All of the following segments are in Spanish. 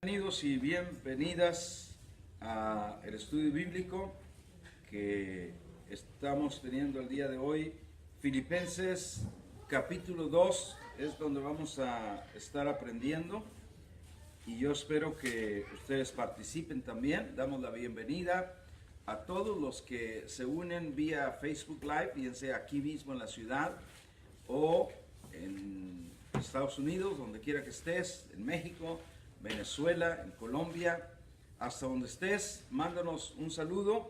Bienvenidos y bienvenidas a el estudio bíblico que estamos teniendo el día de hoy. Filipenses capítulo 2 es donde vamos a estar aprendiendo y yo espero que ustedes participen también. Damos la bienvenida a todos los que se unen vía Facebook Live, bien sea aquí mismo en la ciudad o en Estados Unidos, donde quiera que estés, en México, Venezuela, en Colombia, hasta donde estés, mándanos un saludo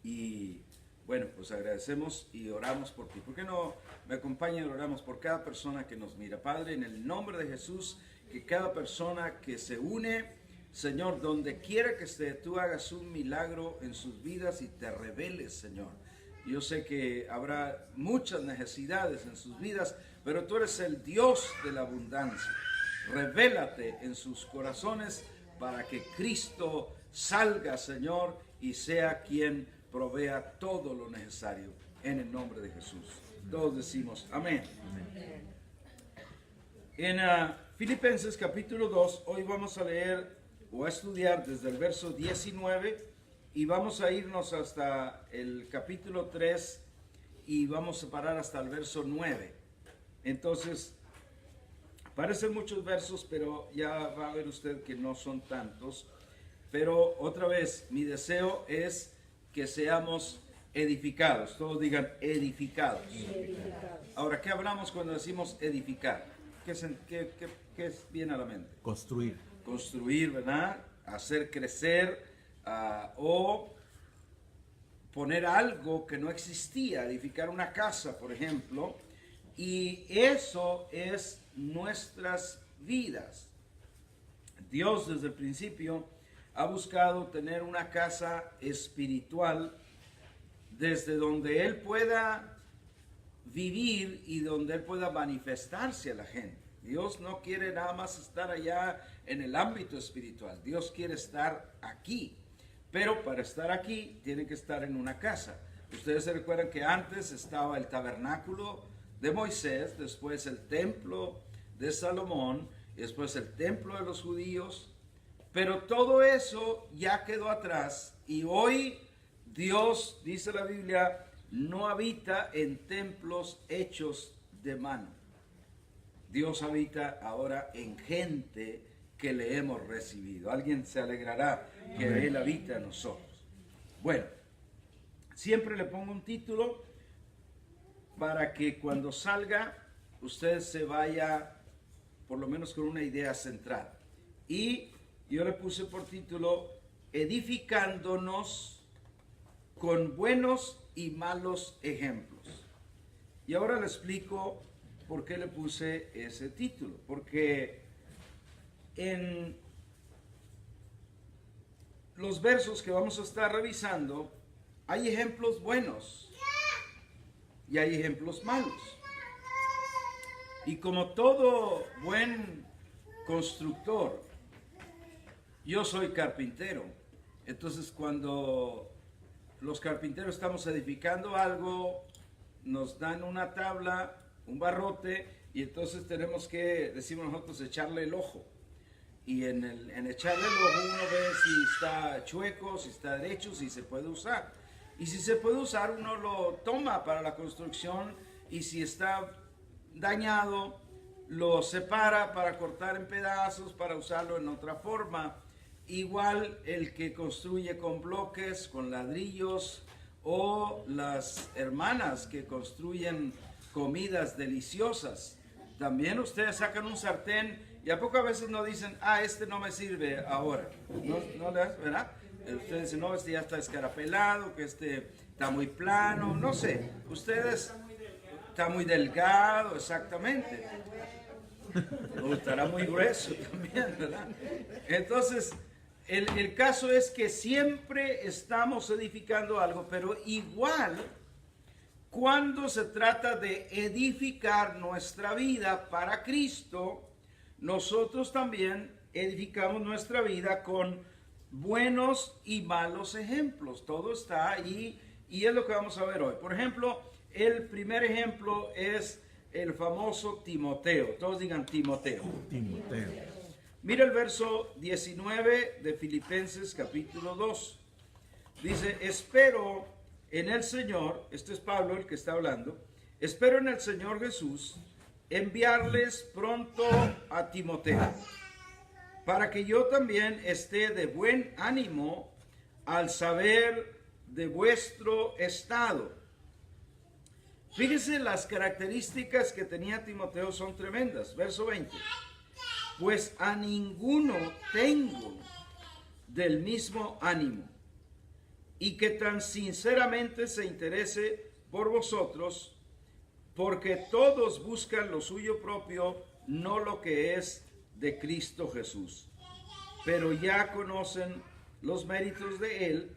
y bueno, pues agradecemos y oramos por ti. ¿Por qué no me acompañan y oramos por cada persona que nos mira? Padre, en el nombre de Jesús, que cada persona que se une, Señor, donde quiera que esté, tú hagas un milagro en sus vidas y te reveles, Señor. Yo sé que habrá muchas necesidades en sus vidas, pero tú eres el Dios de la abundancia. Revélate en sus corazones para que Cristo salga, Señor, y sea quien provea todo lo necesario en el nombre de Jesús. Todos decimos amén. En Filipenses capítulo 2, hoy vamos a leer o a estudiar desde el verso 19 y vamos a irnos hasta el capítulo 3 y vamos a parar hasta el verso 9. Entonces, parecen muchos versos, pero ya va a ver usted que no son tantos. Pero otra vez, mi deseo es que seamos edificados. Todos digan edificados. Ahora, ¿qué hablamos cuando decimos edificar? ¿Qué viene a la mente? Construir. Construir, ¿verdad? Hacer crecer o poner algo que no existía. Edificar una casa, por ejemplo. Y eso es nuestras vidas. Dios desde el principio ha buscado tener una casa espiritual desde donde Él pueda vivir y donde Él pueda manifestarse a la gente. Dios no quiere nada más estar allá en el ámbito espiritual. Dios quiere estar aquí. Pero para estar aquí tiene que estar en una casa. Ustedes se recuerdan que antes estaba el tabernáculo de Moisés, después el templo de Salomón, y después el templo de los judíos, pero todo eso ya quedó atrás y hoy Dios, dice la Biblia, no habita en templos hechos de mano. Dios habita ahora en gente que le hemos recibido. Alguien se alegrará que Él habita en nosotros. Bueno, siempre le pongo un título para que cuando salga usted se vaya por lo menos con una idea centrada. Y yo le puse por título edificándonos con buenos y malos ejemplos. Y ahora le explico por qué le puse ese título. Porque en los versos que vamos a estar revisando hay ejemplos buenos y hay ejemplos malos. Y como todo buen constructor, yo soy carpintero. Entonces cuando los carpinteros estamos edificando algo, nos dan una tabla, un barrote, y entonces tenemos que, decimos nosotros, echarle el ojo. Y en echarle el ojo uno ve si está chueco, si está derecho, si se puede usar. Y si se puede usar, uno lo toma para la construcción, y si está dañado, lo separa para cortar en pedazos, para usarlo en otra forma. Igual el que construye con bloques, con ladrillos, o las hermanas que construyen comidas deliciosas. También ustedes sacan un sartén y a poco a veces no dicen, este no me sirve ahora. No, ¿verdad? Ustedes dicen, no, este ya está escarapelado, que este está muy plano, no sé. Ustedes, está muy delgado, exactamente. O estará muy grueso también, ¿verdad? Entonces, el caso es que siempre estamos edificando algo, pero igual, cuando se trata de edificar nuestra vida para Cristo, nosotros también edificamos nuestra vida con buenos y malos ejemplos. Todo está ahí y es lo que vamos a ver hoy. Por ejemplo, el primer ejemplo es el famoso Timoteo. Todos digan Timoteo. Timoteo. Mira el verso 19 de Filipenses capítulo 2. Dice, espero en el Señor, este es Pablo el que está hablando, espero en el Señor Jesús enviarles pronto a Timoteo, para que yo también esté de buen ánimo al saber de vuestro estado. Fíjense, las características que tenía Timoteo son tremendas. Verso 20. Pues a ninguno tengo del mismo ánimo, y que tan sinceramente se interese por vosotros, porque todos buscan lo suyo propio, no lo que es de Cristo Jesús. Pero ya conocen los méritos de él,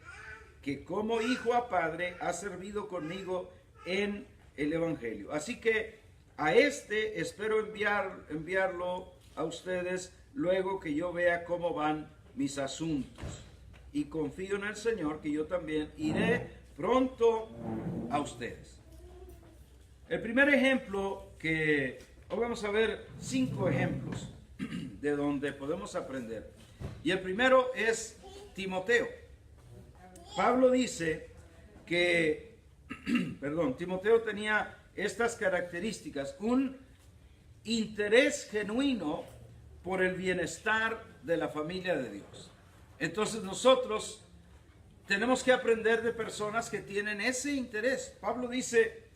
que como hijo a padre ha servido conmigo en el Evangelio. Así que a este espero enviarlo a ustedes luego que yo vea cómo van mis asuntos. Y confío en el Señor que yo también iré pronto a ustedes. El primer ejemplo que hoy vamos a ver 5 ejemplos de donde podemos aprender. Y el primero es Timoteo. Pablo dice que, Timoteo tenía estas características, un interés genuino por el bienestar de la familia de Dios. Entonces nosotros tenemos que aprender de personas que tienen ese interés. Pablo dice,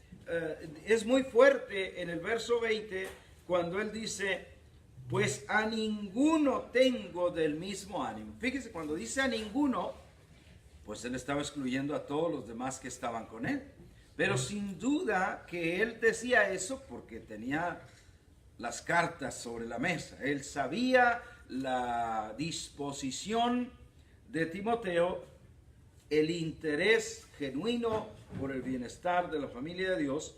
es muy fuerte en el verso 20, cuando él dice, pues a ninguno tengo del mismo ánimo. Fíjese, cuando dice a ninguno, pues él estaba excluyendo a todos los demás que estaban con él. Pero sin duda que él decía eso porque tenía las cartas sobre la mesa. Él sabía la disposición de Timoteo, el interés genuino por el bienestar de la familia de Dios.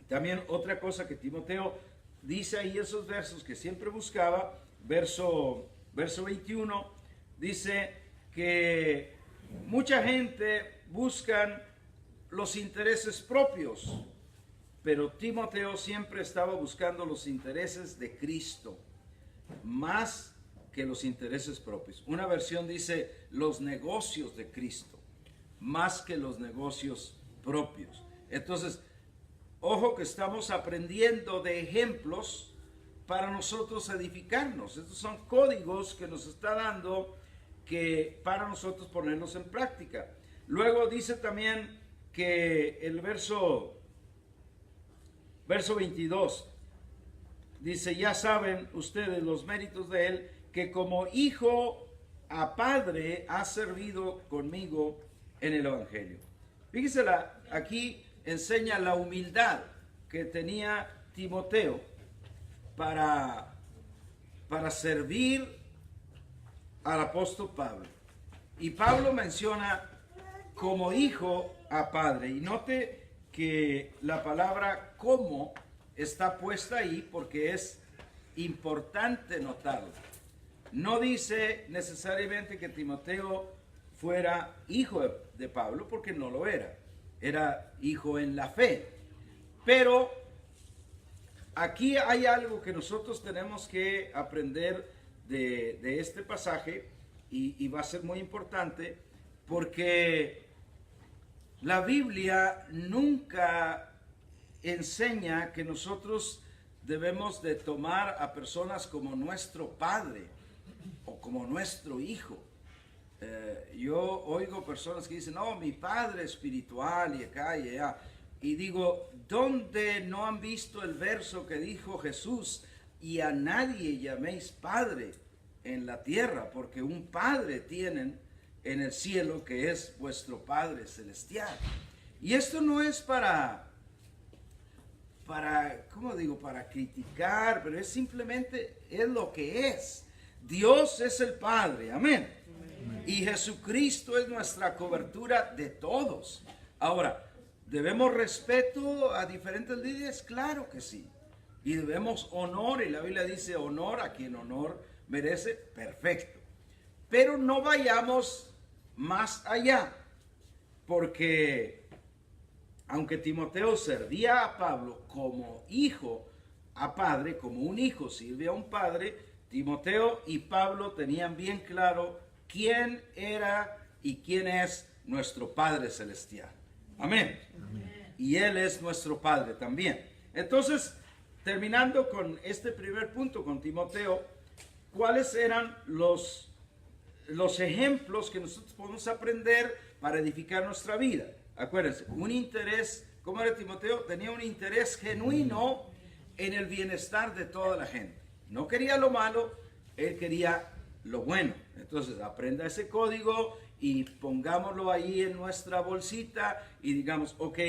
También otra cosa que Timoteo dice ahí, esos versos que siempre buscaba, verso 21, dice que mucha gente buscan los intereses propios, pero Timoteo siempre estaba buscando los intereses de Cristo, más que los intereses propios. Una versión dice los negocios de Cristo, más que los negocios propios. Entonces, ojo que estamos aprendiendo de ejemplos para nosotros edificarnos. Estos son códigos que nos está dando que para nosotros ponerlos en práctica. Luego dice también que el verso 22 dice, ya saben ustedes los méritos de él, que como hijo a padre ha servido conmigo en el Evangelio. Fíjese, aquí enseña la humildad que tenía Timoteo para servir al apóstol Pablo. Y Pablo menciona como hijo a padre. Y note que la palabra como está puesta ahí porque es importante notarlo. No dice necesariamente que Timoteo fuera hijo de Pablo, porque no lo era. Era hijo en la fe. Pero aquí hay algo que nosotros tenemos que aprender de este pasaje y va a ser muy importante porque la Biblia nunca enseña que nosotros debemos de tomar a personas como nuestro padre o como nuestro hijo. Yo oigo personas que dicen, no, mi padre espiritual y acá y allá. Y digo, ¿dónde no han visto el verso que dijo Jesús? Y a nadie llaméis padre en la tierra, porque un padre tienen en el cielo que es vuestro Padre celestial. Y esto no es ¿cómo digo? Para criticar, pero es simplemente, es lo que es. Dios es el Padre, amén. Y Jesucristo es nuestra cobertura de todos. Ahora, ¿debemos respeto a diferentes líderes? Claro que sí. Y debemos honor, y la Biblia dice honor a quien honor merece, perfecto. Pero no vayamos más allá, porque aunque Timoteo servía a Pablo como hijo a padre, como un hijo sirve a un padre, Timoteo y Pablo tenían bien claro quién era y quién es nuestro Padre Celestial. Amén. Amén. Y Él es nuestro Padre también. Entonces, terminando con este primer punto con Timoteo, ¿cuáles eran los ejemplos que nosotros podemos aprender para edificar nuestra vida? Acuérdense, un interés, ¿cómo era Timoteo? Tenía un interés genuino en el bienestar de toda la gente. No quería lo malo, él quería lo bueno. Entonces, aprenda ese código y pongámoslo ahí en nuestra bolsita y digamos, ok,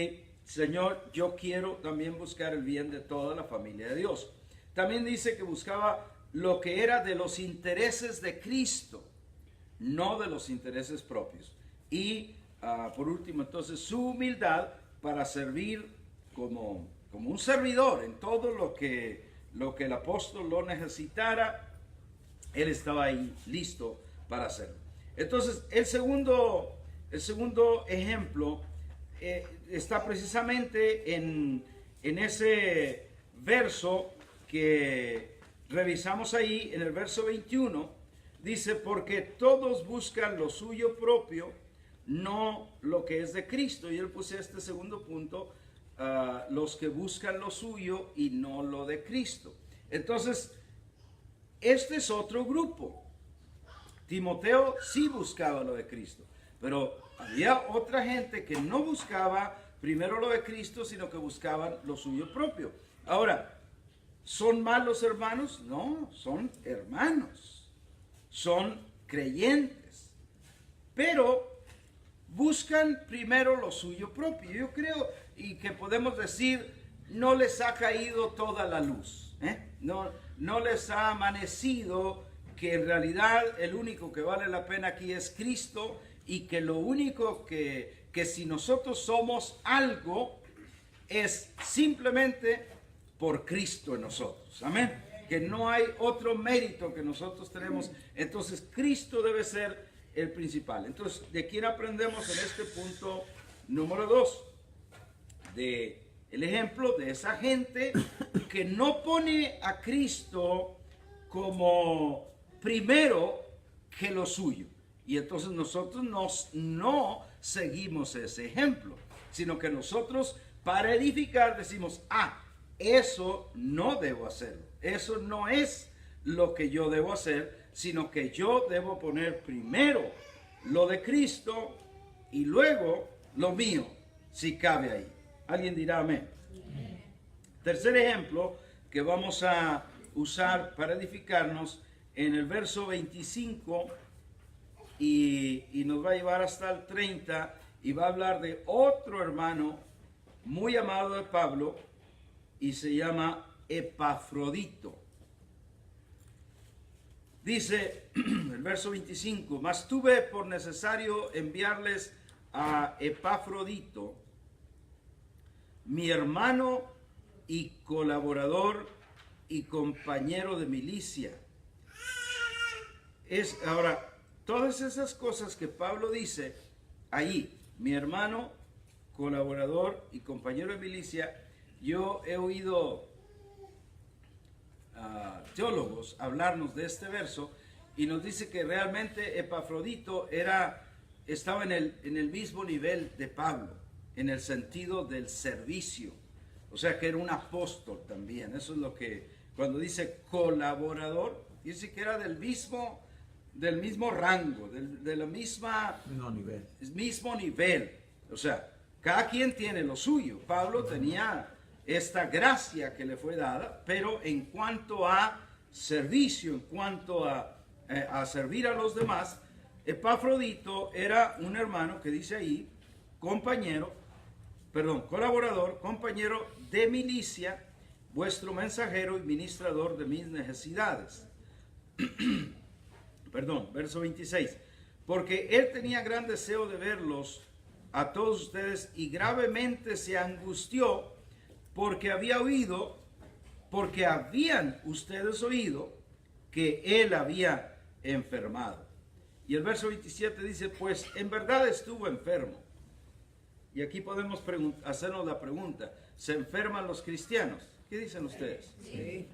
Señor, yo quiero también buscar el bien de toda la familia de Dios. También dice que buscaba lo que era de los intereses de Cristo, no de los intereses propios. Y por último, entonces, su humildad para servir como un servidor en todo lo que el apóstol lo necesitara, él estaba ahí listo para hacerlo. Entonces, el segundo ejemplo está precisamente en ese verso que revisamos ahí, en el verso 21, dice, porque todos buscan lo suyo propio, no lo que es de Cristo. Y él puse este segundo punto, los que buscan lo suyo y no lo de Cristo. Entonces, este es otro grupo. Timoteo sí buscaba lo de Cristo, pero había otra gente que no buscaba primero lo de Cristo, sino que buscaban lo suyo propio. Ahora, ¿son malos hermanos? No, son hermanos, son creyentes, pero buscan primero lo suyo propio. Yo creo y que podemos decir, no les ha caído toda la luz, no les ha amanecido que en realidad el único que vale la pena aquí es Cristo, y que lo único que si nosotros somos algo es simplemente por Cristo en nosotros. Amén. Que no hay otro mérito que nosotros tenemos. Entonces Cristo debe ser el principal. Entonces, ¿de quién aprendemos en este punto número 2? De el ejemplo de esa gente que no pone a Cristo como primero que lo suyo. Y entonces nosotros no seguimos ese ejemplo, sino que nosotros para edificar decimos, eso no debo hacerlo. Eso no es lo que yo debo hacer, sino que yo debo poner primero lo de Cristo y luego lo mío, si cabe ahí. ¿Alguien dirá amén? Amén. Tercer ejemplo que vamos a usar para edificarnos en el verso 25 y nos va a llevar hasta el 30 y va a hablar de otro hermano muy amado de Pablo y se llama Epafrodito. Dice el verso 25, mas tuve por necesario enviarles a Epafrodito, mi hermano y colaborador y compañero de milicia. Ahora, todas esas cosas que Pablo dice ahí, mi hermano, colaborador y compañero de milicia, yo he oído teólogos hablarnos de este verso y nos dice que realmente Epafrodito estaba en el mismo nivel de Pablo, en el sentido del servicio, o sea que era un apóstol también. Eso es lo que, cuando dice colaborador, dice que era del mismo rango, de la misma mismo nivel. O sea, cada quien tiene lo suyo. Pablo tenía esta gracia que le fue dada, pero en cuanto a servicio, en cuanto a servir a los demás, Epafrodito era un hermano que dice ahí, colaborador, compañero de milicia, vuestro mensajero y ministrador de mis necesidades. Verso 26. Porque él tenía gran deseo de verlos a todos ustedes y gravemente se angustió porque habían ustedes oído que él había enfermado. Y el verso 27 dice, pues en verdad estuvo enfermo. Y aquí podemos hacernos la pregunta, ¿se enferman los cristianos? ¿Qué dicen ustedes? Sí.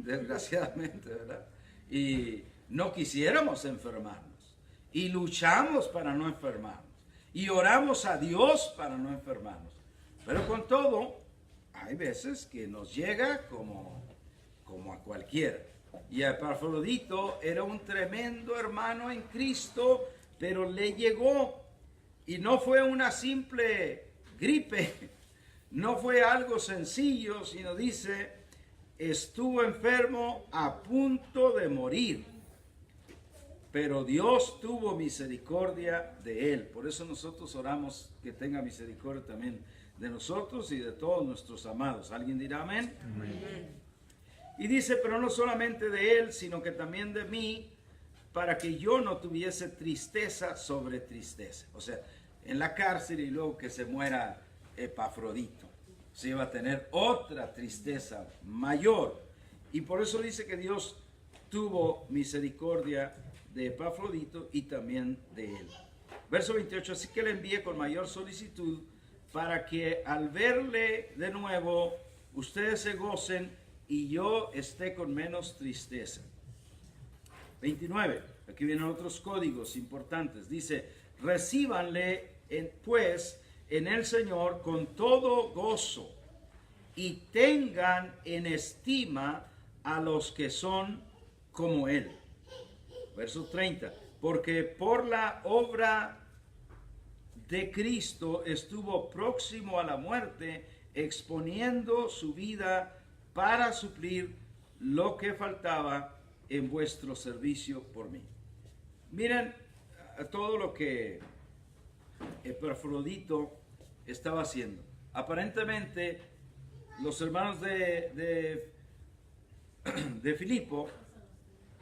desgraciadamente, ¿verdad? Y no quisiéramos enfermarnos. Y luchamos para no enfermarnos. Y oramos a Dios para no enfermarnos. Pero con todo, hay veces que nos llega como a cualquiera. Y Epafrodito era un tremendo hermano en Cristo, pero le llegó. Y no fue una simple gripe, no fue algo sencillo, sino dice, estuvo enfermo a punto de morir. Pero Dios tuvo misericordia de él. Por eso nosotros oramos que tenga misericordia también de nosotros y de todos nuestros amados. ¿Alguien dirá amén? Amén. Y dice, pero no solamente de él, sino que también de mí, para que yo no tuviese tristeza sobre tristeza. O sea, en la cárcel y luego que se muera Epafrodito, se iba a tener otra tristeza mayor. Y por eso dice que Dios tuvo misericordia de Epafrodito y también de él. Verso 28, así que le envié con mayor solicitud para que al verle de nuevo ustedes se gocen y yo esté con menos tristeza. 29, aquí vienen otros códigos importantes. Dice, recíbanle pues en el Señor con todo gozo y tengan en estima a los que son como Él. Verso 30, porque por la obra de Cristo estuvo próximo a la muerte, exponiendo su vida para suplir lo que faltaba en vuestro servicio por mí. Miren todo lo que Epafrodito estaba haciendo. Aparentemente, los hermanos de Filipo,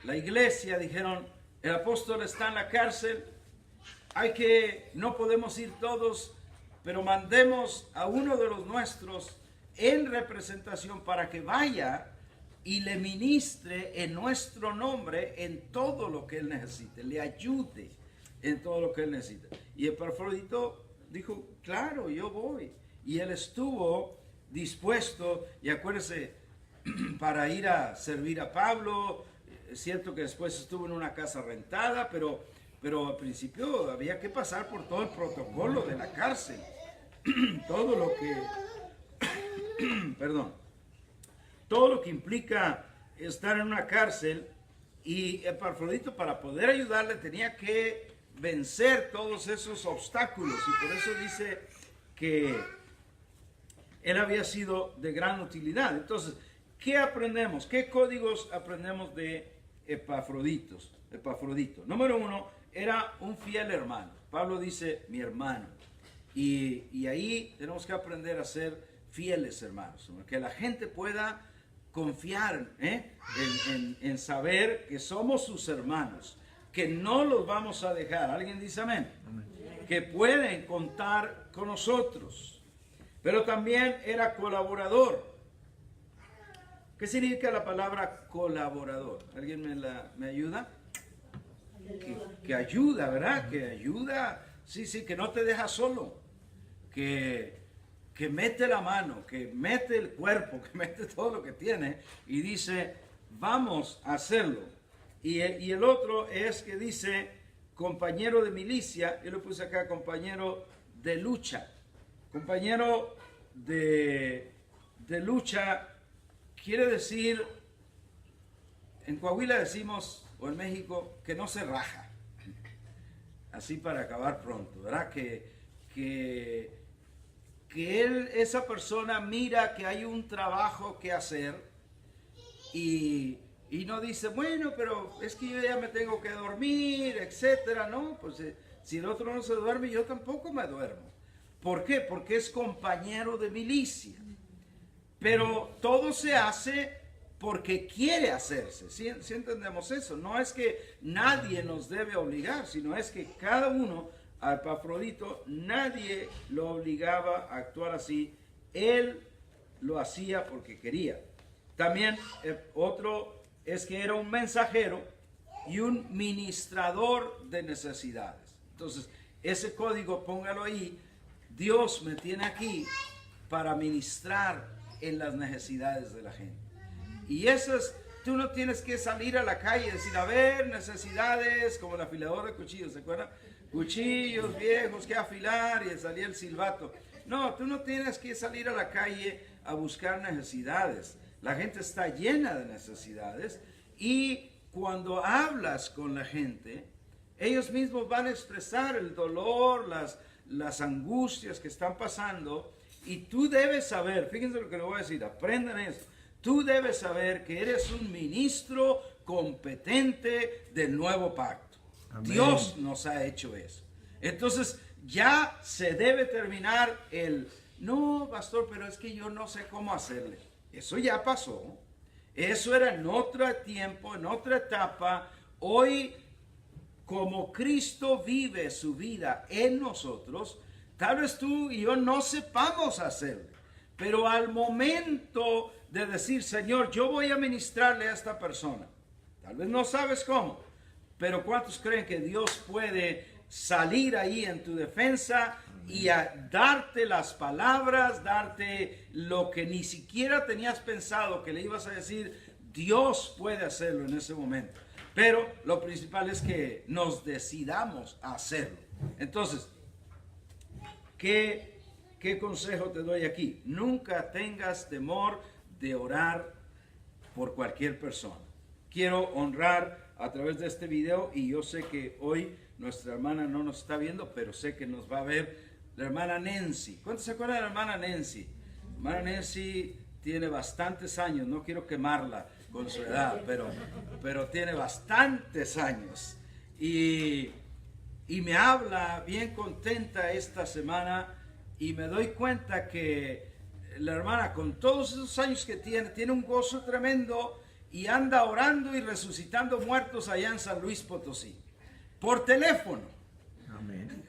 la iglesia, dijeron, el apóstol está en la cárcel, no podemos ir todos, pero mandemos a uno de los nuestros en representación para que vaya y le ministre en nuestro nombre en todo lo que él necesite, le ayude en todo lo que él necesita. Y Epafrodito dijo, claro, yo voy. Y él estuvo dispuesto, y acuérdese, para ir a servir a Pablo. Es cierto que después estuvo en una casa rentada, pero al principio había que pasar por todo el protocolo de la cárcel. Todo lo que, todo lo que implica estar en una cárcel. Y Epafrodito, para poder ayudarle, tenía que vencer todos esos obstáculos. Y por eso dice que él había sido de gran utilidad. Entonces, ¿qué aprendemos? ¿Qué códigos aprendemos de Epafrodito? Número 1, era un fiel hermano. Pablo dice, mi hermano. Y ahí tenemos que aprender a ser fieles hermanos. Que la gente pueda confiar en saber que somos sus hermanos. Que no los vamos a dejar. ¿Alguien dice amén? Amén. Que pueden contar con nosotros. Pero también era colaborador. ¿Qué significa la palabra colaborador? ¿Alguien me ayuda? Que ayuda, ¿verdad? Que ayuda, sí, que no te deja solo. Que mete la mano, que mete el cuerpo, que mete todo lo que tiene y dice, vamos a hacerlo. Y el otro es que dice, compañero de milicia, yo lo puse acá, compañero de lucha. Compañero de lucha quiere decir, en Coahuila decimos, o en México, que no se raja. Así para acabar pronto, ¿verdad? Que esa persona mira que hay un trabajo que hacer y no dice, bueno, pero es que yo ya me tengo que dormir, etcétera, ¿no? Pues si el otro no se duerme, yo tampoco me duermo. ¿Por qué? Porque es compañero de milicia. Pero todo se hace porque quiere hacerse. ¿Sí entendemos eso? No es que nadie nos debe obligar, sino es que cada uno, a Epafrodito, nadie lo obligaba a actuar así. Él lo hacía porque quería. También otro es que era un mensajero y un ministrador de necesidades. Entonces, ese código, póngalo ahí. Dios me tiene aquí para ministrar en las necesidades de la gente. Y esa es tú no tienes que salir a la calle y decir, a ver, necesidades, como el afilador de cuchillos, ¿se acuerdan? Cuchillos viejos que afilar y salía el silbato. No, tú no tienes que salir a la calle a buscar necesidades. La gente está llena de necesidades y cuando hablas con la gente, ellos mismos van a expresar el dolor, las angustias que están pasando y tú debes saber, fíjense lo que le voy a decir, aprendan esto, tú debes saber que eres un ministro competente del nuevo pacto. Amén. Dios nos ha hecho eso. Entonces ya se debe terminar no, pastor, pero es que yo no sé cómo hacerle. Eso ya pasó. Eso era en otro tiempo, en otra etapa. Hoy, como Cristo vive su vida en nosotros, tal vez tú y yo no sepamos hacerle. Pero al momento de decir, Señor, yo voy a ministrarle a esta persona. Tal vez no sabes cómo, pero ¿cuántos creen que Dios puede salir ahí en tu defensa y darte las palabras, darte lo que ni siquiera tenías pensado que le ibas a decir? Dios puede hacerlo en ese momento. Pero lo principal es que nos decidamos a hacerlo. Entonces, ¿qué consejo te doy aquí? Nunca tengas temor de orar por cualquier persona. Quiero honrar a través de este video, y yo sé que hoy nuestra hermana no nos está viendo, pero sé que nos va a ver la hermana Nancy. ¿Cuántos se acuerdan de la hermana Nancy? La hermana Nancy tiene bastantes años, no quiero quemarla con su edad, pero tiene bastantes años. Y me habla bien contenta esta semana y me doy cuenta que la hermana con todos esos años que tiene un gozo tremendo y anda orando y resucitando muertos allá en San Luis Potosí, por teléfono. Amén.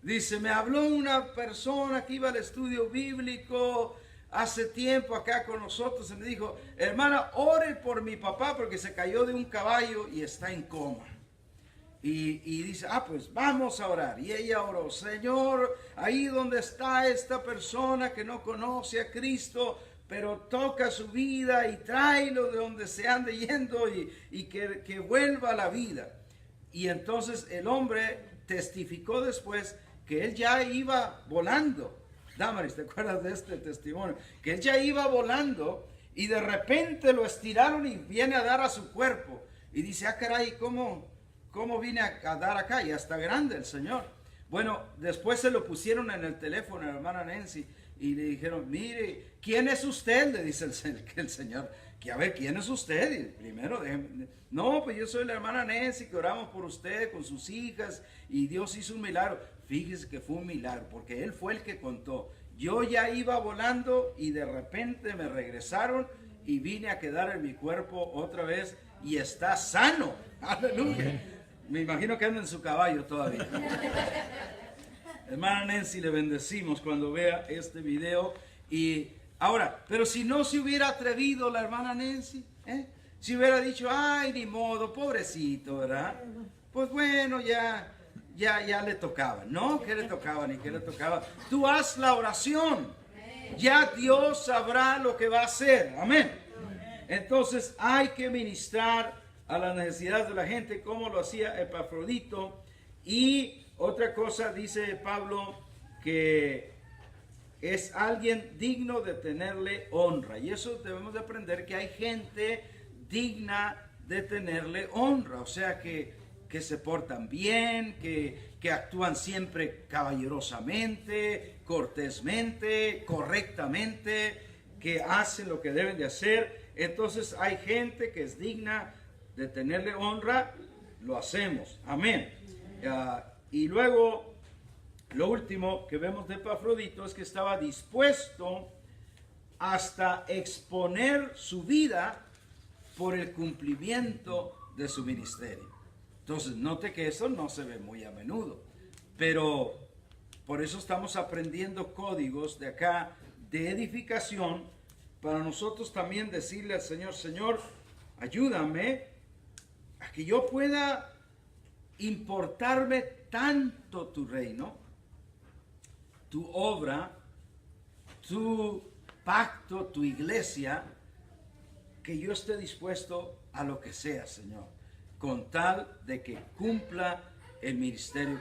Dice, me habló una persona que iba al estudio bíblico hace tiempo acá con nosotros y me dijo, hermana, ore por mi papá porque se cayó de un caballo y está en coma. Y dice, pues vamos a orar. Y ella oró, Señor, ahí donde está esta persona que no conoce a Cristo, pero toca su vida y tráelo de donde se ande yendo y que vuelva a la vida. Y entonces el hombre testificó después que él ya iba volando. Damaris, ¿te acuerdas de este testimonio? Que él ya iba volando y de repente lo estiraron y viene a dar a su cuerpo. Y dice, caray, ¿cómo vine a dar acá? Ya está grande el Señor. Bueno, después se lo pusieron en el teléfono a la hermana Nancy y le dijeron, mire, ¿quién es usted? Le dice el Señor, que a ver, ¿quién es usted? Y primero, no, pues yo soy la hermana Nancy, que oramos por usted con sus hijas y Dios hizo un milagro. Fíjese que fue un milagro, porque él fue el que contó. Yo ya iba volando y de repente me regresaron y vine a quedar en mi cuerpo otra vez y está sano. Aleluya. Me imagino que anda en su caballo todavía. Hermana Nancy, le bendecimos cuando vea este video. Y ahora, pero si no se hubiera atrevido la hermana Nancy, si hubiera dicho, ay, ni modo, pobrecito, ¿verdad? Pues bueno, ya le tocaba. No, que le tocaba, ni que le tocaba. Tú haz la oración. Ya Dios sabrá lo que va a hacer. Amén. Entonces hay que ministrar a las necesidades de la gente, como lo hacía Epafrodito. Y otra cosa, dice Pablo, que es alguien digno de tenerle honra. Y eso debemos de aprender, que hay gente digna de tenerle honra. O sea, que se portan bien, que actúan siempre caballerosamente, cortésmente, correctamente, que hacen lo que deben de hacer. Entonces hay gente que es digna de tenerle honra, lo hacemos. Amén. Y luego, lo último que vemos de Epafrodito es que estaba dispuesto hasta exponer su vida por el cumplimiento de su ministerio. Entonces, note que eso no se ve muy a menudo, pero por eso estamos aprendiendo códigos de acá de edificación, para nosotros también decirle al Señor, Señor, ayúdame a que yo pueda importarme tanto tu reino, tu obra, tu pacto, tu iglesia, que yo esté dispuesto a lo que sea, Señor, con tal de que cumpla el ministerio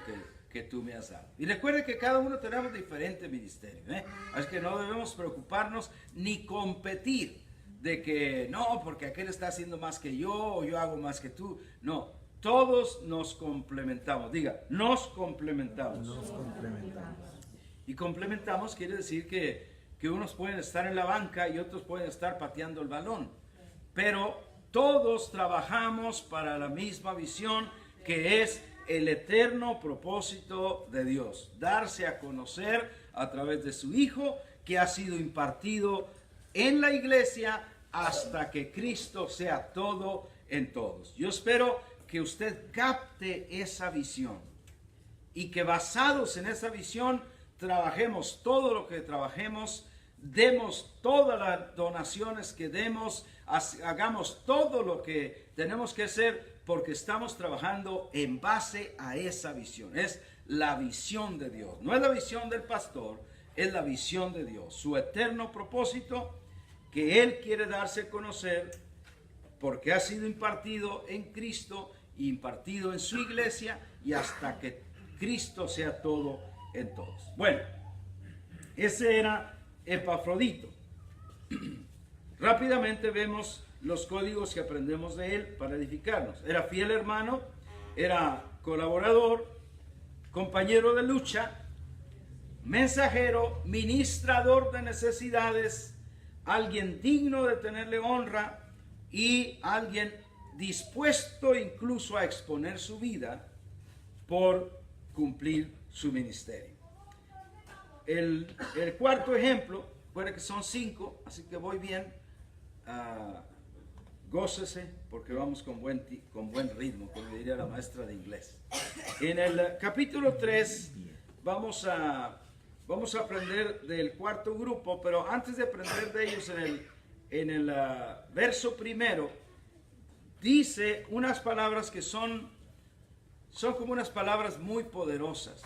que tú me has dado. Y recuerde que cada uno tenemos diferente ministerio, ¿eh? Así que no debemos preocuparnos ni competir de que no, porque aquel está haciendo más que yo o yo hago más que tú. No, todos nos complementamos. Diga, nos complementamos. Nos complementamos. Y complementamos quiere decir que unos pueden estar en la banca y otros pueden estar pateando el balón. Pero todos trabajamos para la misma visión, que es el eterno propósito de Dios. Darse a conocer a través de su Hijo, que ha sido impartido en la iglesia hasta que Cristo sea todo en todos. Yo espero que usted capte esa visión y que basados en esa visión trabajemos todo lo que trabajemos, demos todas las donaciones que demos, hagamos todo lo que tenemos que hacer, porque estamos trabajando en base a esa visión. Es la visión de Dios, no es la visión del pastor, es la visión de Dios, su eterno propósito que Él quiere darse a conocer porque ha sido impartido en Cristo, impartido en su iglesia, y hasta que Cristo sea todo en todos. Bueno, ese era Epafrodito. Rápidamente vemos los códigos que aprendemos de él para edificarnos. Era fiel hermano, era colaborador, compañero de lucha, mensajero, ministrador de necesidades, alguien digno de tenerle honra y alguien dispuesto incluso a exponer su vida por cumplir su ministerio. El cuarto ejemplo, puede que son 5, así que voy bien. Gócese porque vamos con buen ritmo, como diría la maestra de inglés. En el capítulo 3 vamos a aprender del cuarto grupo, pero antes de aprender de ellos, en el verso primero dice unas palabras que son como unas palabras muy poderosas,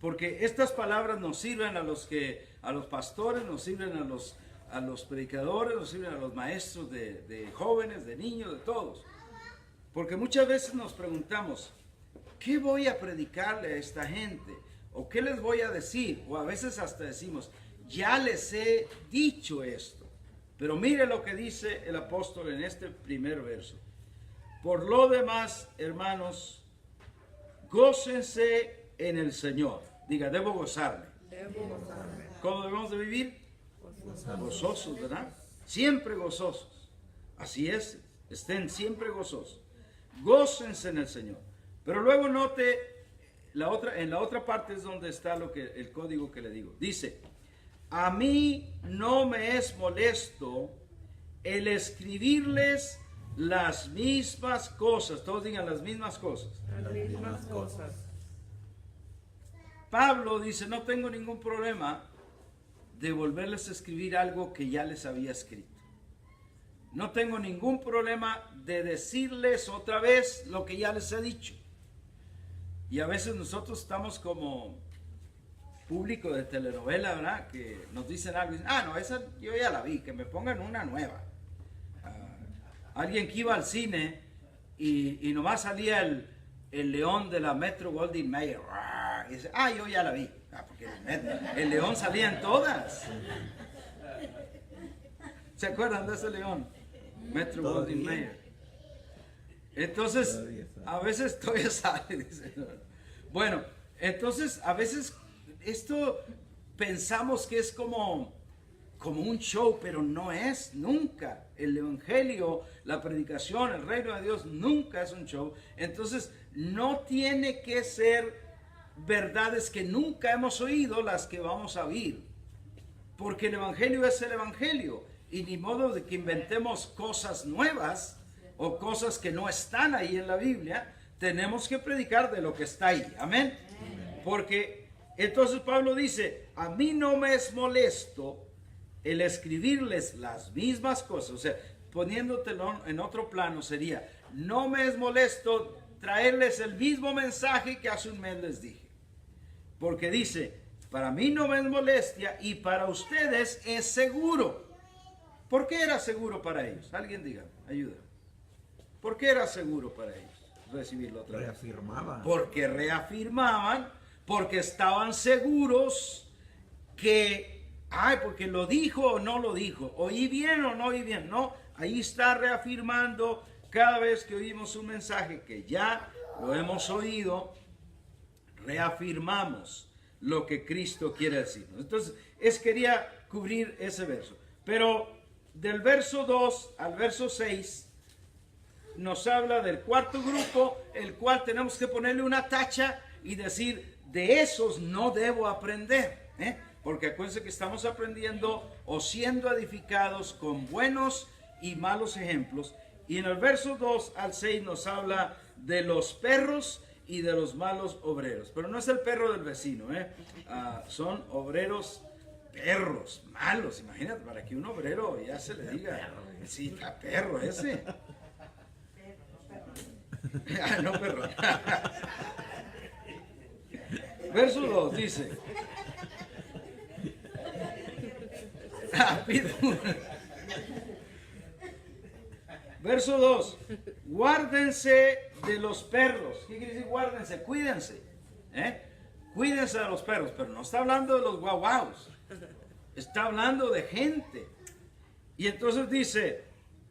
porque estas palabras nos sirven a los pastores, nos sirven a los predicadores, nos sirven a los maestros de jóvenes, de niños, de todos. Porque muchas veces nos preguntamos, ¿qué voy a predicarle a esta gente? ¿O qué les voy a decir? O a veces hasta decimos, ya les he dicho esto. Pero mire lo que dice el apóstol en este primer verso. Por lo demás, hermanos, gócense en el Señor. Diga, debo gozarme. ¿Cómo debemos de vivir? Gozosos, ¿verdad? Siempre gozosos. Así es, estén siempre gozosos. Gócense en el Señor. Pero luego note, en la otra parte es donde está el código que le digo. Dice, a mí no me es molesto el escribirles las mismas cosas. Todos digan las mismas cosas. Las mismas cosas. Pablo dice, no tengo ningún problema de volverles a escribir algo que ya les había escrito. No tengo ningún problema de decirles otra vez lo que ya les he dicho. Y a veces nosotros estamos como público de telenovela, ¿verdad? Que nos dicen algo y dicen, no, esa yo ya la vi, que me pongan una nueva. Alguien que iba al cine y nomás salía el león de la Metro Goldwyn Mayer. Y dice, yo ya la vi. Porque el león salía en todas. ¿Se acuerdan de ese león? Metro Goldwyn Mayer. Entonces, a veces todavía sale. Dice. Bueno, entonces a veces esto pensamos que es como un show, pero no es nunca. El evangelio, la predicación, el reino de Dios nunca es un show. Entonces, no tiene que ser verdades que nunca hemos oído las que vamos a oír, porque el evangelio es el evangelio, y ni modo de que inventemos cosas nuevas o cosas que no están ahí en la Biblia. Tenemos que predicar de lo que está ahí, amén. Porque entonces Pablo dice, a mí no me es molesto el escribirles las mismas cosas. O sea, poniéndotelo en otro plano sería, no me es molesto traerles el mismo mensaje que hace un mes les dije. Porque dice, para mí no me es molestia y para ustedes es seguro. ¿Por qué era seguro para ellos? Alguien diga, ayuda. ¿Por qué era seguro para ellos recibirlo otra vez? Reafirmaba. Porque reafirmaban, porque estaban seguros que, porque lo dijo o no lo dijo, oí bien o no oí bien. No, ahí está reafirmando cada vez que oímos un mensaje que ya lo hemos oído, reafirmamos lo que Cristo quiere decirnos. Entonces, quería cubrir ese verso. Pero del verso 2 al verso 6 nos habla del cuarto grupo, el cual tenemos que ponerle una tacha y decir, de esos no debo aprender. Porque acuérdense que estamos aprendiendo o siendo edificados con buenos y malos ejemplos. Y en el verso 2 al 6 nos habla de los perros y de los malos obreros. Pero no es el perro del vecino, son obreros perros, malos. Imagínate, para que un obrero ya se le diga, sí, está perro ese. No, perro. Verso 2 dice, verso 2, guárdense de los perros. ¿Qué quiere decir guárdense? Cuídense. Cuídense de los perros, pero no está hablando de los guauaus. Está hablando de gente. Y entonces dice,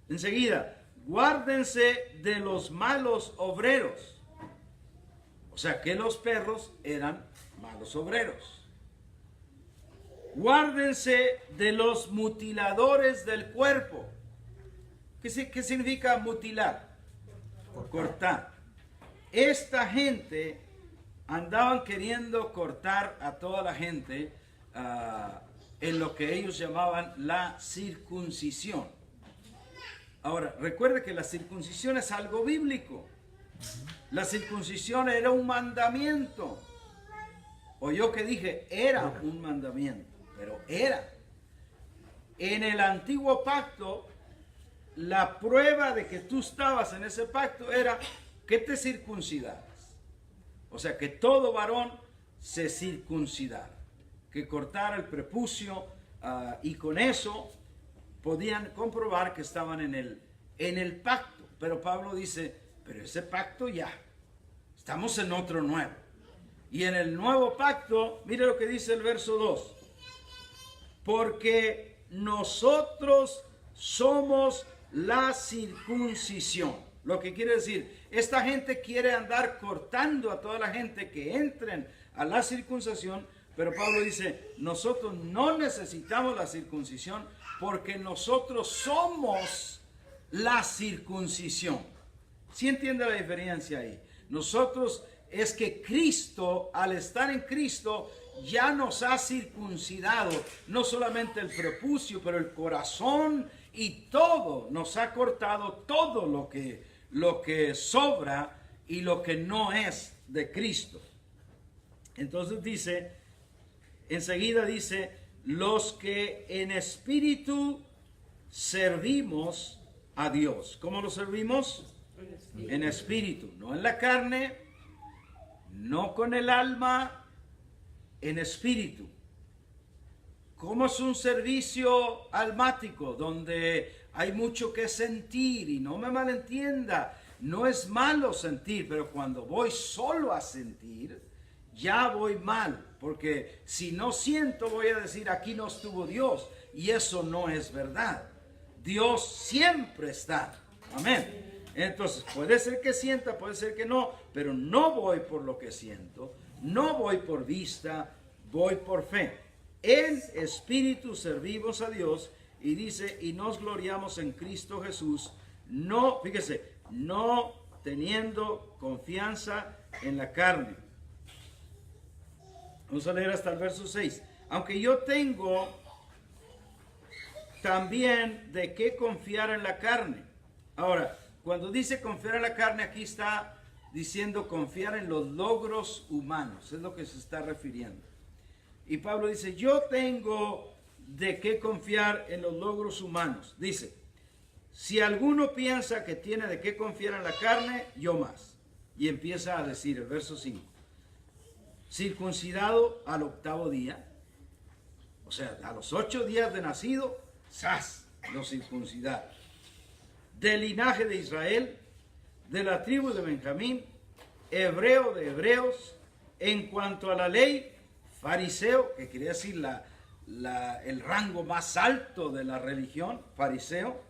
enseguida, guárdense de los malos obreros. O sea que los perros eran malos obreros. Guárdense de los mutiladores del cuerpo. ¿Qué significa mutilar? Cortar. Esta gente andaban queriendo cortar a toda la gente en lo que ellos llamaban la circuncisión. Ahora, recuerde que la circuncisión es algo bíblico. La circuncisión era un mandamiento. O yo que dije, era un mandamiento, pero era. En el antiguo pacto, la prueba de que tú estabas en ese pacto era que te circuncidaras. O sea, que todo varón se circuncidara, que cortara el prepucio y con eso podían comprobar que estaban en el pacto. Pero Pablo dice, pero ese pacto ya, estamos en otro nuevo. Y en el nuevo pacto, mire lo que dice el verso 2. Porque nosotros somos la circuncisión. Lo que quiere decir, esta gente quiere andar cortando a toda la gente que entren a la circuncisión, pero Pablo dice, nosotros no necesitamos la circuncisión porque nosotros somos la circuncisión. ¿Sí entiende la diferencia ahí? Nosotros es que Cristo, al estar en Cristo, ya nos ha circuncidado, no solamente el prepucio, pero el corazón y todo, nos ha cortado todo lo que sobra y lo que no es de Cristo. Entonces dice, enseguida dice, los que en espíritu servimos a Dios. ¿Cómo lo servimos? En espíritu, no en la carne, no con el alma, en espíritu. ¿Cómo es un servicio almático donde hay mucho que sentir? Y no me malentienda, no es malo sentir, pero cuando voy solo a sentir, ya voy mal, porque si no siento voy a decir aquí no estuvo Dios, y eso no es verdad. Dios siempre está. Amén. Entonces puede ser que sienta, puede ser que no, pero no voy por lo que siento, no voy por vista, voy por fe. En espíritu servimos a Dios, y dice, y nos gloriamos en Cristo Jesús, no, fíjese, no teniendo confianza en la carne. Vamos a leer hasta el verso 6. Aunque yo tengo también de qué confiar en la carne. Ahora, cuando dice confiar en la carne, aquí está diciendo confiar en los logros humanos, es lo que se está refiriendo. Y Pablo dice, yo tengo de qué confiar en los logros humanos. Dice, si alguno piensa que tiene de qué confiar en la carne, yo más. Y empieza a decir el verso 5. Circuncidado al 8º día, o sea, a los 8 días de nacido, ¡zas! los circuncidados. Del linaje de Israel, de la tribu de Benjamín, hebreo de hebreos, en cuanto a la ley, fariseo, que quiere decir el rango más alto de la religión, fariseo.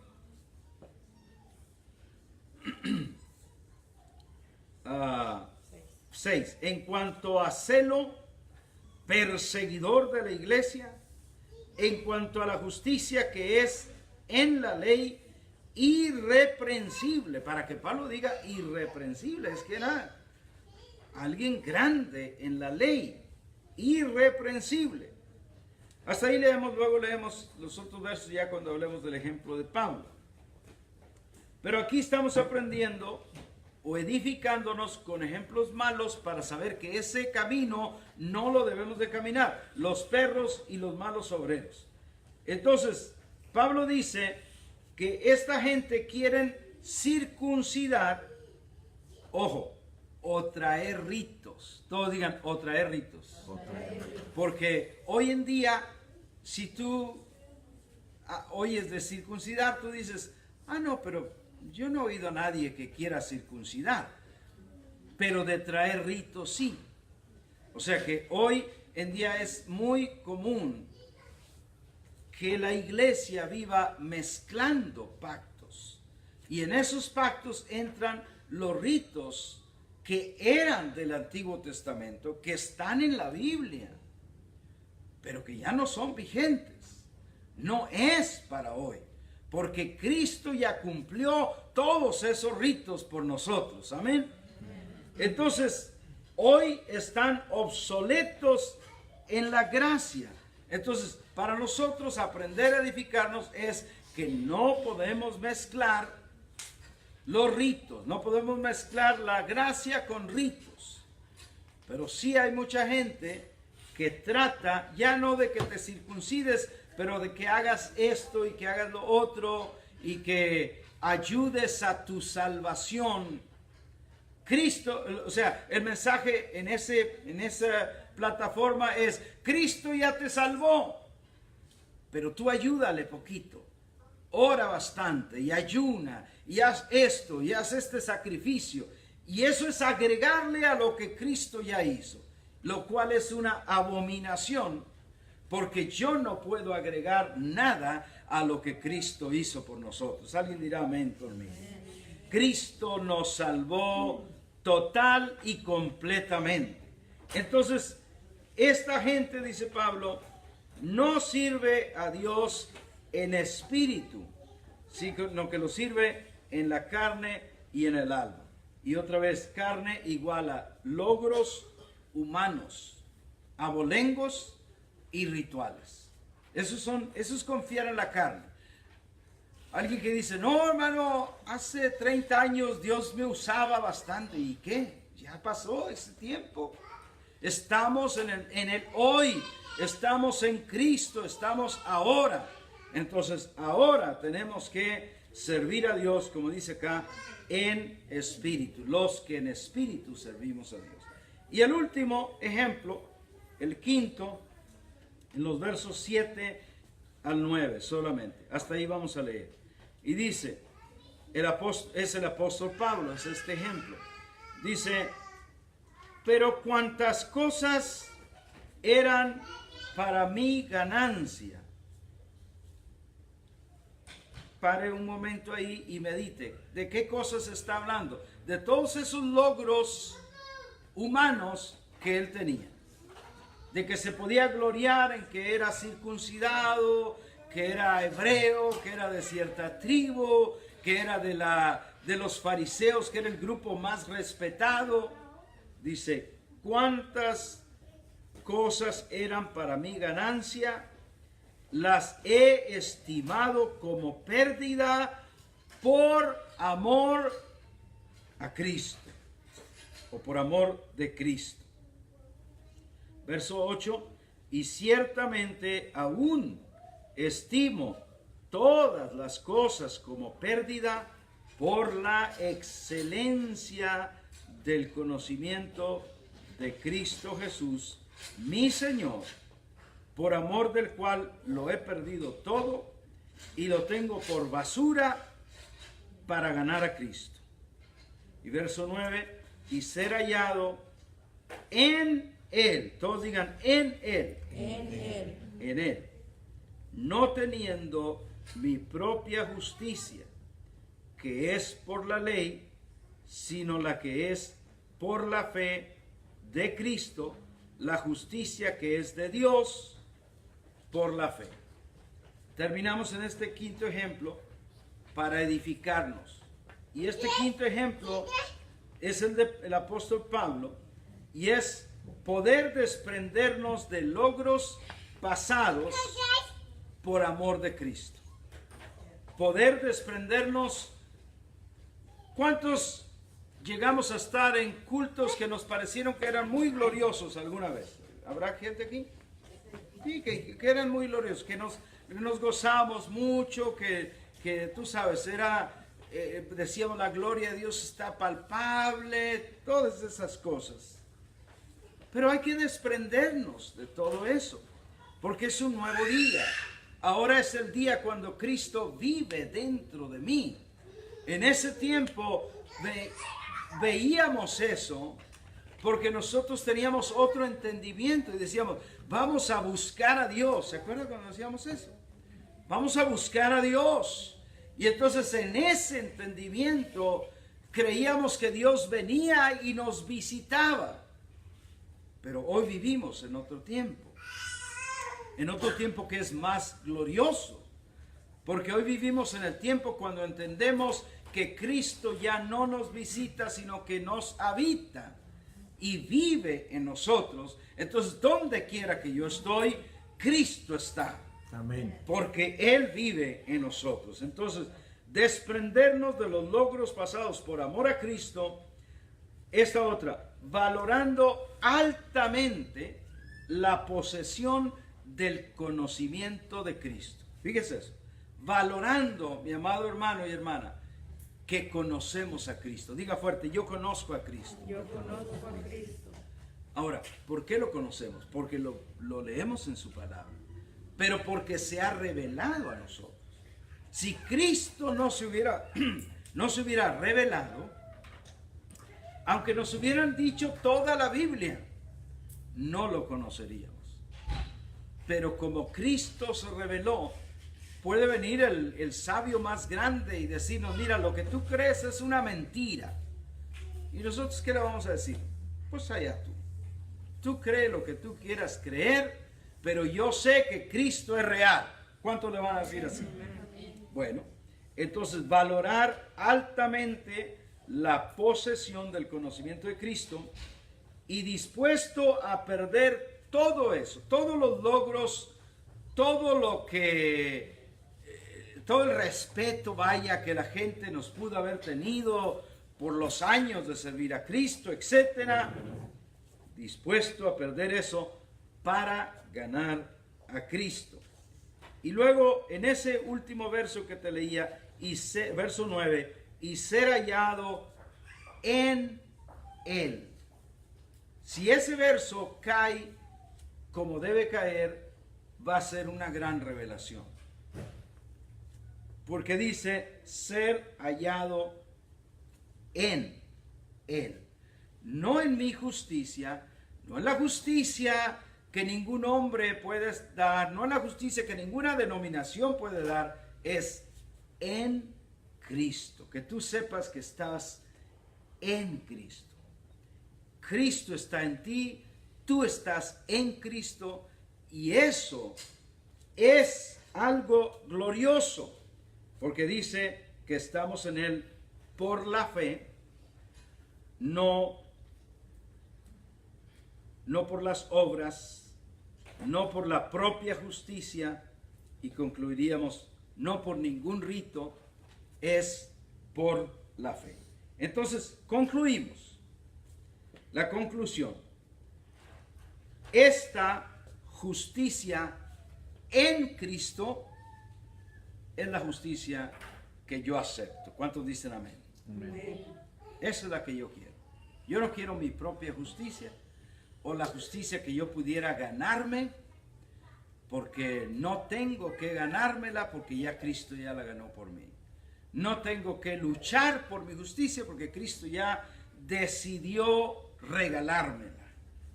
6. En cuanto a celo, perseguidor de la iglesia. En cuanto a la justicia que es en la ley, irreprensible. Para que Pablo diga irreprensible, es que era alguien grande en la ley, irreprensible. Hasta ahí leemos, luego leemos los otros versos ya cuando hablemos del ejemplo de Pablo. Pero aquí estamos aprendiendo o edificándonos con ejemplos malos para saber que ese camino no lo debemos de caminar, los perros y los malos obreros. Entonces, Pablo dice que esta gente quieren circuncidar, ojo, o traer ritos. Todos digan, o traer ritos. Porque hoy en día, si tú oyes de circuncidar, tú dices, no, pero yo no he oído a nadie que quiera circuncidar. Pero de traer ritos sí. O sea que hoy en día es muy común que la iglesia viva mezclando pactos. Y en esos pactos entran los ritos que eran del Antiguo Testamento, que están en la Biblia, pero que ya no son vigentes. No es para hoy, porque Cristo ya cumplió todos esos ritos por nosotros. Amén. Entonces, hoy están obsoletos en la gracia. Entonces, para nosotros aprender a edificarnos es que no podemos mezclar los ritos, no podemos mezclar la gracia con ritos. Pero sí hay mucha gente que trata ya no de que te circuncides, pero de que hagas esto y que hagas lo otro y que ayudes a tu salvación. Cristo, o sea, el mensaje en esa plataforma es: Cristo ya te salvó, pero tú ayúdale poquito, ora bastante y ayuna y haz esto y haz este sacrificio, y eso es agregarle a lo que Cristo ya hizo, lo cual es una abominación, porque yo no puedo agregar nada a lo que Cristo hizo por nosotros. Alguien dirá amén conmigo. Cristo nos salvó total y completamente. Entonces, esta gente, dice Pablo, no sirve a Dios en espíritu, sino que lo sirve en la carne y en el alma. Y otra vez, carne igual a logros humanos, abolengos y rituales. Eso es confiar en la carne. Alguien que dice, no, hermano, hace 30 años Dios me usaba bastante. ¿Y qué? Ya pasó ese tiempo. Estamos en el hoy, estamos en Cristo, estamos ahora. Entonces, ahora tenemos que servir a Dios, como dice acá, en espíritu. Los que en espíritu servimos a Dios. Y el último ejemplo, el quinto, en los versos 7 al 9 solamente. Hasta ahí vamos a leer. Y dice, es el apóstol Pablo, es este ejemplo. Dice, pero cuantas cosas eran para mi ganancia. Pare un momento ahí y medite. ¿De qué cosas está hablando? De todos esos logros humanos que él tenía. De que se podía gloriar en que era circuncidado, que era hebreo, que era de cierta tribu, que era de los fariseos, que era el grupo más respetado. Dice, ¿cuántas cosas eran para mi ganancia? Las he estimado como pérdida por amor a Cristo, o por amor de Cristo. Verso 8, y ciertamente aún estimo todas las cosas como pérdida por la excelencia del conocimiento de Cristo Jesús, mi Señor, por amor del cual lo he perdido todo y lo tengo por basura para ganar a Cristo. Y verso 9, y ser hallado en Él. Todos digan en Él. En Él. En Él. No teniendo mi propia justicia, que es por la ley, sino la que es por la fe de Cristo, la justicia que es de Dios por la fe. Terminamos en este quinto ejemplo para edificarnos. Y este quinto ejemplo es el del apóstol Pablo, y es poder desprendernos de logros pasados por amor de Cristo. Poder desprendernos. ¿Cuántos llegamos a estar en cultos que nos parecieron que eran muy gloriosos alguna vez? ¿Habrá gente aquí? Sí, que eran muy gloriosos, que nos gozábamos mucho, que tú sabes, decíamos la gloria de Dios está palpable, todas esas cosas. Pero hay que desprendernos de todo eso, porque es un nuevo día. Ahora es el día cuando Cristo vive dentro de mí. En ese tiempo veíamos eso porque nosotros teníamos otro entendimiento y decíamos, vamos a buscar a Dios. ¿Se acuerdan cuando decíamos eso? Vamos a buscar a Dios. Y entonces en ese entendimiento creíamos que Dios venía y nos visitaba. Pero hoy vivimos en otro tiempo. En otro tiempo que es más glorioso. Porque hoy vivimos en el tiempo cuando entendemos que Cristo ya no nos visita, sino que nos habita y vive en nosotros. Entonces, donde quiera que yo estoy, Cristo está. Amén. Porque Él vive en nosotros. Entonces, desprendernos de los logros pasados por amor a Cristo. Esta otra, valorando altamente la posesión del conocimiento de Cristo. Fíjese eso. Valorando, mi amado hermano y hermana, que conocemos a Cristo. Diga fuerte, yo conozco a Cristo. Yo conozco a Cristo. Ahora, ¿por qué lo conocemos? Porque lo leemos en su palabra, pero porque se ha revelado a nosotros. Si Cristo no se hubiera revelado, aunque nos hubieran dicho toda la Biblia, no lo conoceríamos. Pero como Cristo se reveló, puede venir el sabio más grande y decirnos, mira, lo que tú crees es una mentira. ¿Y nosotros qué le vamos a decir? Pues allá tú. Tú crees lo que tú quieras creer, pero yo sé que Cristo es real. ¿Cuánto le van a decir así? Bueno, entonces valorar altamente la posesión del conocimiento de Cristo y dispuesto a perder todo eso, todos los logros, todo el respeto, vaya, que la gente nos pudo haber tenido por los años de servir a Cristo, etcétera, dispuesto a perder eso para ganar a Cristo. Y luego en ese último verso que te leía, verso 9, y ser hallado en Él. Si ese verso cae como debe caer, va a ser una gran revelación. Porque dice ser hallado en Él. No en mi justicia, no en la justicia que ningún hombre puede dar, no en la justicia que ninguna denominación puede dar, es en Cristo. Que tú sepas que estás en Cristo. Cristo está en ti, tú estás en Cristo, y eso es algo glorioso, porque dice que estamos en Él por la fe, no por las obras, no por la propia justicia, y concluiríamos, no por ningún rito, es por la fe. Entonces, concluimos. La conclusión. Esta justicia en Cristo es la justicia que yo acepto. ¿Cuántos dicen amén? Amén. Esa es la que yo quiero. Yo no quiero mi propia justicia o la justicia que yo pudiera ganarme. porque no tengo que ganármela porque ya Cristo ya la ganó por mí. No tengo que luchar por mi justicia porque Cristo ya decidió regalármela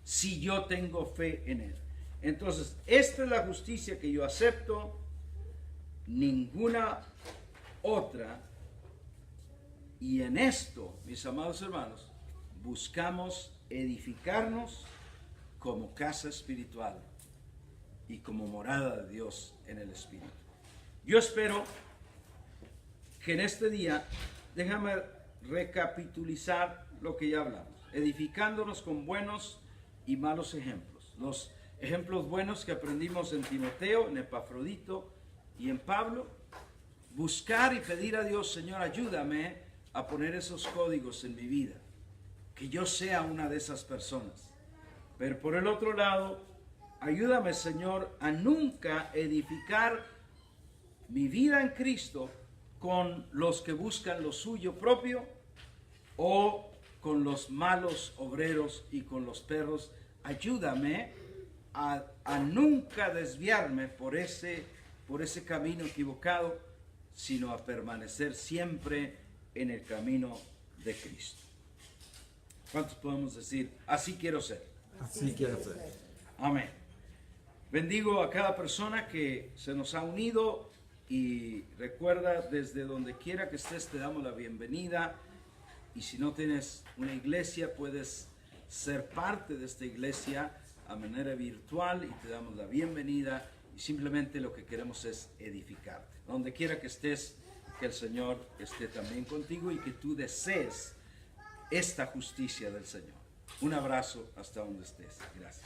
si yo tengo fe en Él. Entonces, esta es la justicia que yo acepto, ninguna otra. Y en esto, mis amados hermanos, buscamos edificarnos como casa espiritual y como morada de Dios en el Espíritu. Yo espero que en este día, déjame recapitulizar lo que ya hablamos, edificándonos con buenos y malos ejemplos. Los ejemplos buenos que aprendimos en Timoteo, en Epafrodito y en Pablo, buscar y pedir a Dios, Señor, ayúdame a poner esos códigos en mi vida, que yo sea una de esas personas. Pero por el otro lado, ayúdame, Señor, a nunca edificar mi vida en Cristo con los que buscan lo suyo propio o con los malos obreros y con los perros. Ayúdame a nunca desviarme por ese camino equivocado, sino a permanecer siempre en el camino de Cristo. ¿Cuántos podemos decir, así quiero ser? Así quiero ser. Amén. Bendigo a cada persona que se nos ha unido y recuerda, desde donde quiera que estés, te damos la bienvenida. Y si no tienes una iglesia, puedes ser parte de esta iglesia a manera virtual y te damos la bienvenida. Y simplemente lo que queremos es edificarte. Donde quiera que estés, que el Señor esté también contigo y que tú desees esta justicia del Señor. Un abrazo hasta donde estés. Gracias.